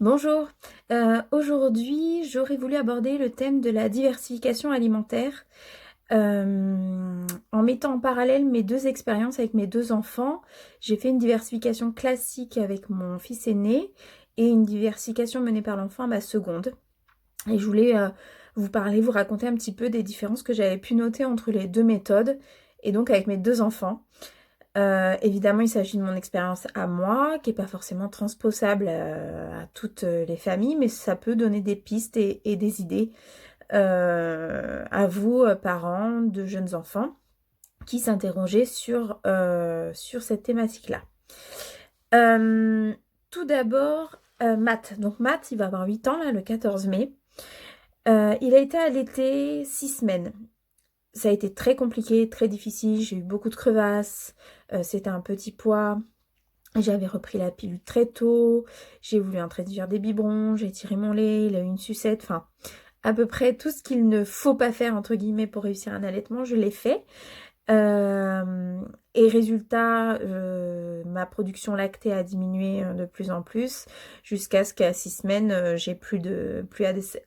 Bonjour, aujourd'hui j'aurais voulu aborder le thème de la diversification alimentaire en mettant en parallèle mes deux expériences avec mes deux enfants. J'ai fait une diversification classique avec mon fils aîné et une diversification menée par l'enfant à ma seconde. Et je voulais vous parler, vous raconter un petit peu des différences que j'avais pu noter entre les deux méthodes et donc avec mes deux enfants. Évidemment, il s'agit de mon expérience à moi, qui n'est pas forcément transposable à toutes les familles, mais ça peut donner des pistes et des idées à vous, parents de jeunes enfants, qui s'interrogeaient sur cette thématique-là. Euh, Tout d'abord, Matt. Donc Matt, il va avoir 8 ans, là, le 14 mai. Il a été allaité 6 semaines. Ça a été très compliqué, très difficile. J'ai eu beaucoup de crevasses. C'était un petit poids. J'avais repris la pilule très tôt. J'ai voulu introduire des biberons. J'ai tiré mon lait. Il a eu une sucette. Enfin, à peu près tout ce qu'il ne faut pas faire, entre guillemets, pour réussir un allaitement, je l'ai fait. Et résultat, ma production lactée a diminué de plus en plus jusqu'à ce qu'à 6 semaines, j'ai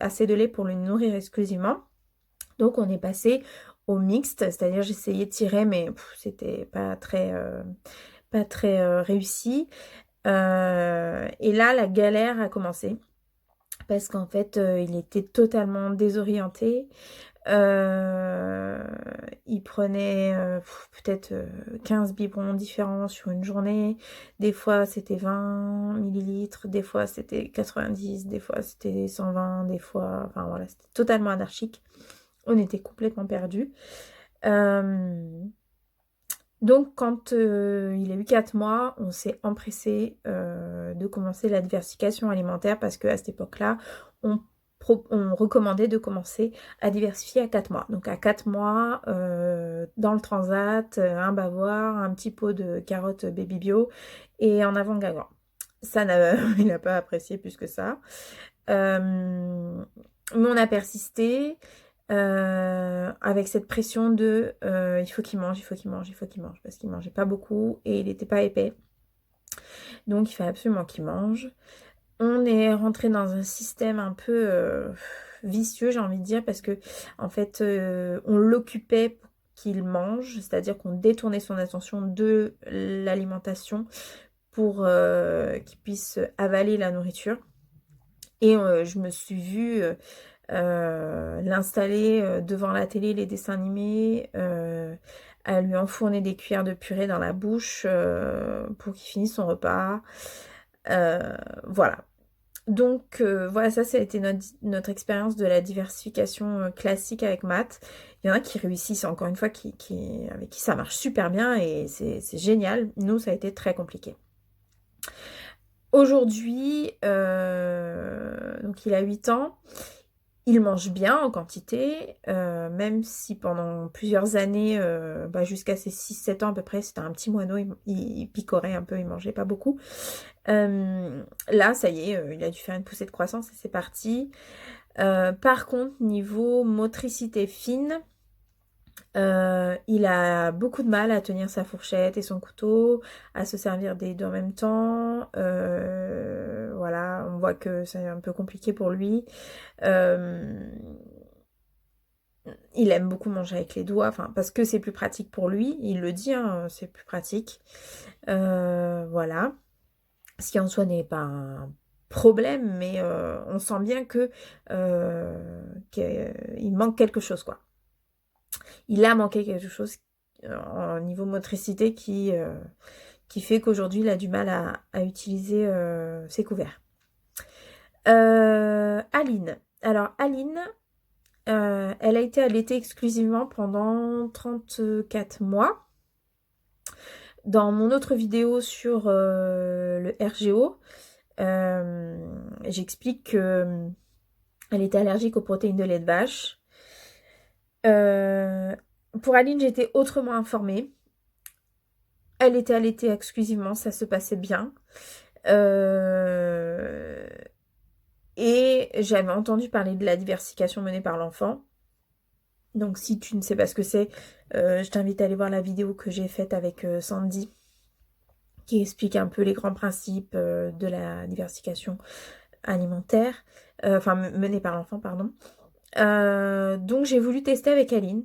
assez de lait pour le nourrir exclusivement. Donc on est passé au mixte, c'est-à-dire j'essayais de tirer, mais c'était pas très réussi. Et là, la galère a commencé parce qu'en fait, il était totalement désorienté. Euh, il prenait peut-être 15 biberons différents sur une journée. Des fois, c'était 20 millilitres, des fois, c'était 90, des fois, c'était 120, des fois... Enfin voilà, c'était totalement anarchique. On était complètement perdus. Donc, quand il a eu 4 mois, on s'est empressé de commencer la diversification alimentaire parce qu'à cette époque-là, on, on recommandait de commencer à diversifier à 4 mois. Donc, à 4 mois, dans le transat, un bavoir, un petit pot de carottes baby bio et en avant Guingamp. Ça, il n'a pas apprécié plus que ça. Mais on a persisté avec cette pression de il faut qu'il mange, il faut qu'il mange, il faut qu'il mange, parce qu'il mangeait pas beaucoup et il n'était pas épais. Donc il fallait absolument qu'il mange. On est rentré dans un système un peu vicieux, j'ai envie de dire, parce que en fait, on l'occupait pour qu'il mange, c'est-à-dire qu'on détournait son attention de l'alimentation pour qu'il puisse avaler la nourriture. Et je me suis vue l'installer devant la télé, les dessins animés, à lui enfourner des cuillères de purée dans la bouche pour qu'il finisse son repas. Voilà. Donc voilà, ça a été notre expérience de la diversification classique avec Matt. Il y en a qui réussissent, encore une fois, avec qui ça marche super bien et c'est génial. Nous, ça a été très compliqué. Aujourd'hui, donc il a 8 ans. Il mange bien en quantité, même si pendant plusieurs années, jusqu'à ses 6-7 ans à peu près, c'était un petit moineau, il picorait un peu, il mangeait pas beaucoup. Là, ça y est, il a dû faire une poussée de croissance et c'est parti. Par contre, niveau motricité fine, il a beaucoup de mal à tenir sa fourchette et son couteau, à se servir des deux en même temps. Voilà, on voit que c'est un peu compliqué pour lui. Euh, il aime beaucoup manger avec les doigts, enfin, parce que c'est plus pratique pour lui. Il le dit, hein, c'est plus pratique. Voilà. Ce qui en soi n'est pas un problème, mais on sent bien qu'il manque quelque chose, quoi. Il a manqué quelque chose au niveau motricité qui fait qu'aujourd'hui, il a du mal à utiliser ses couverts. Aline. Alors, Aline, elle a été allaitée exclusivement pendant 34 mois. Dans mon autre vidéo sur le RGO, j'explique qu'elle était allergique aux protéines de lait de vache. Pour Aline, j'étais autrement informée. Elle était allaitée exclusivement, ça se passait bien. Et j'avais entendu parler de la diversification menée par l'enfant. Donc si tu ne sais pas ce que c'est, je t'invite à aller voir la vidéo que j'ai faite avec Sandy, qui explique un peu les grands principes de la diversification alimentaire, enfin menée par l'enfant, pardon. Donc j'ai voulu tester avec Aline.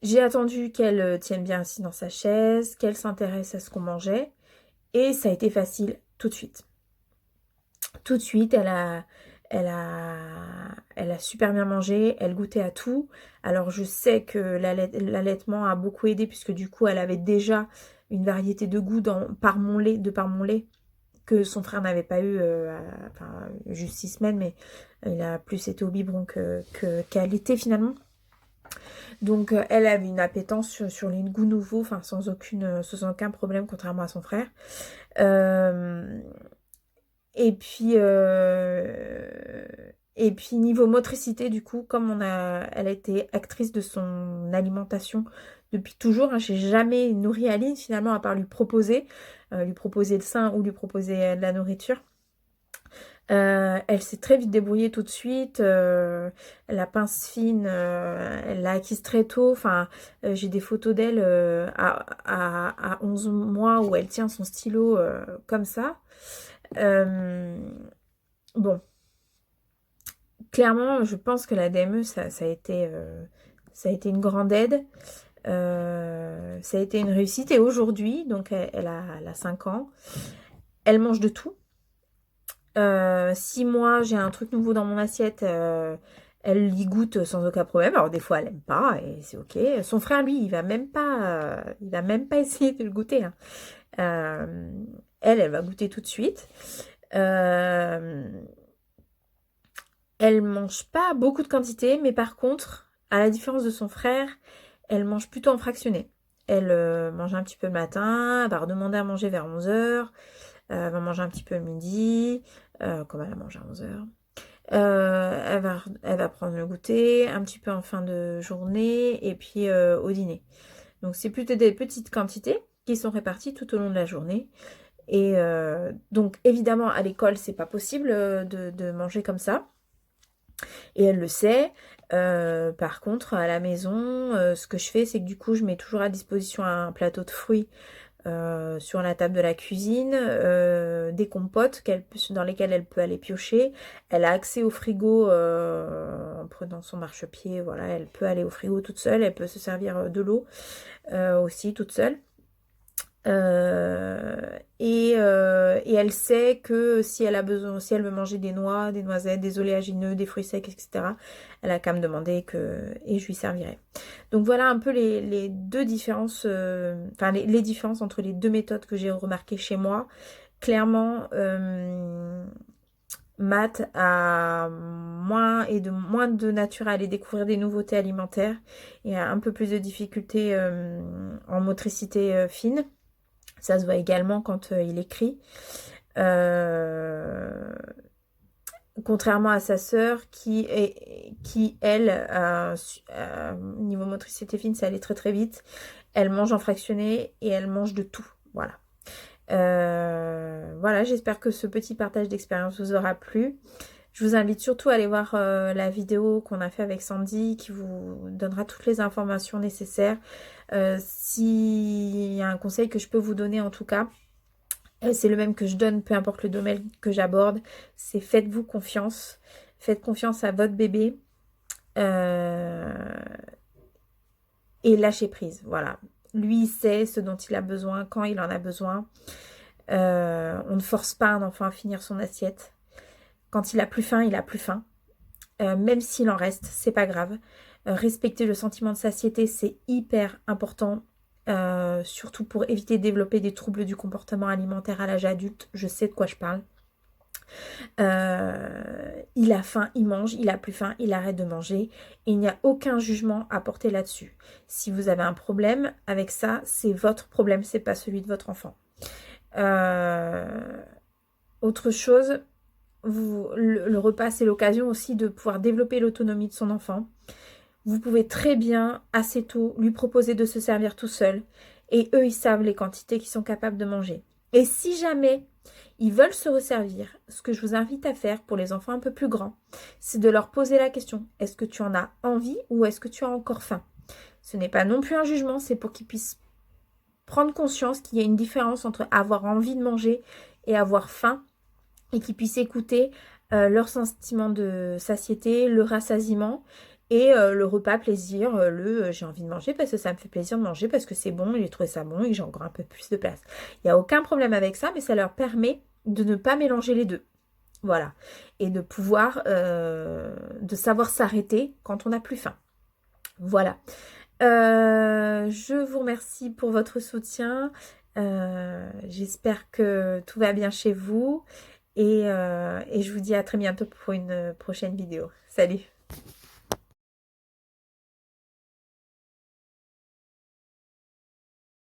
J'ai attendu qu'elle tienne bien assise dans sa chaise, qu'elle s'intéresse à ce qu'on mangeait, et ça a été facile tout de suite. Tout de suite, elle a super bien mangé, elle goûtait à tout. Alors je sais que l'allaitement a beaucoup aidé puisque du coup elle avait déjà une variété de goût par mon lait que son frère n'avait pas eu, enfin juste 6 semaines, mais il a plus été au biberon qu'à l'été finalement. Donc elle avait une appétence sur les goûts nouveaux, enfin sans aucun problème contrairement à son frère. Euh, et puis, niveau motricité, du coup, elle a été actrice de son alimentation depuis toujours. Hein, j'ai jamais nourri Aline finalement à part lui proposer le sein ou lui proposer de la nourriture. Elle s'est très vite débrouillée tout de suite. La pince fine, elle l'a acquise très tôt. Enfin, j'ai des photos d'elle à 11 mois où elle tient son stylo comme ça. Bon, clairement, je pense que la DME, ça a été une grande aide. Ça a été une réussite. Et aujourd'hui, donc elle a 5 ans, elle mange de tout. Si moi j'ai un truc nouveau dans mon assiette, elle y goûte sans aucun problème. Alors des fois elle aime pas et c'est ok. Son frère lui, il va même pas essayer de le goûter. Hein. Euh, elle va goûter tout de suite. Elle mange pas beaucoup de quantité, mais par contre, à la différence de son frère, elle mange plutôt en fractionné. Elle mange un petit peu le matin, elle va redemander à manger vers 11 h, elle va manger un petit peu le midi, comme elle a mangé à 11 h. Elle va prendre le goûter, un petit peu en fin de journée, et puis au dîner. Donc c'est plutôt des petites quantités qui sont réparties tout au long de la journée. Et donc évidemment à l'école c'est pas possible de manger comme ça. Et elle le sait. Par contre, à la maison, ce que je fais, c'est que du coup, je mets toujours à disposition un plateau de fruits sur la table de la cuisine, des compotes dans lesquelles elle peut aller piocher. Elle a accès au frigo en prenant son marchepied. Voilà, elle peut aller au frigo toute seule. Elle peut se servir de l'eau aussi toute seule. Et elle sait que si elle a besoin, si elle veut manger des noix, des noisettes, des oléagineux, des fruits secs, etc., elle a qu'à me demander et je lui servirai. Donc voilà un peu les deux différences, enfin les différences entre les deux méthodes que j'ai remarquées chez moi. Clairement, Matt a moins de nature à aller découvrir des nouveautés alimentaires et a un peu plus de difficultés en motricité fine. Ça se voit également quand il écrit. Contrairement à sa sœur qui elle, niveau motricité fine, ça allait très très vite. Elle mange en fractionné et elle mange de tout. Voilà. Voilà, j'espère que ce petit partage d'expérience vous aura plu. Je vous invite surtout à aller voir la vidéo qu'on a fait avec Sandy qui vous donnera toutes les informations nécessaires. S'il y a un conseil que je peux vous donner en tout cas, c'est le même que je donne, peu importe le domaine que j'aborde, c'est faites-vous confiance. Faites confiance à votre bébé et lâchez prise. Voilà. Lui, il sait ce dont il a besoin, quand il en a besoin. On ne force pas un enfant à finir son assiette. Quand il a plus faim, il a plus faim. Même s'il en reste, c'est pas grave. Respecter le sentiment de satiété, c'est hyper important. Surtout pour éviter de développer des troubles du comportement alimentaire à l'âge adulte. Je sais de quoi je parle. Il a faim, il mange, il a plus faim, il arrête de manger. Et il n'y a aucun jugement à porter là-dessus. Si vous avez un problème avec ça, c'est votre problème, c'est pas celui de votre enfant. Autre chose, le repas, c'est l'occasion aussi de pouvoir développer l'autonomie de son enfant. Vous pouvez très bien, assez tôt, lui proposer de se servir tout seul. Et eux, ils savent les quantités qu'ils sont capables de manger. Et si jamais ils veulent se resservir, ce que je vous invite à faire pour les enfants un peu plus grands, c'est de leur poser la question. Est-ce que tu en as envie ou est-ce que tu as encore faim? Ce n'est pas non plus un jugement, c'est pour qu'ils puissent prendre conscience qu'il y a une différence entre avoir envie de manger et avoir faim. et qu'ils puissent écouter leur sentiment de satiété, le rassasiement et le repas plaisir, j'ai envie de manger parce que ça me fait plaisir de manger, parce que c'est bon, j'ai trouvé ça bon et que j'ai encore un peu plus de place. Il n'y a aucun problème avec ça, mais ça leur permet de ne pas mélanger les deux. Voilà. Et de pouvoir, de savoir s'arrêter quand on n'a plus faim. Voilà. Je vous remercie pour votre soutien. J'espère que tout va bien chez vous. Et je vous dis à très bientôt pour une prochaine vidéo. Salut!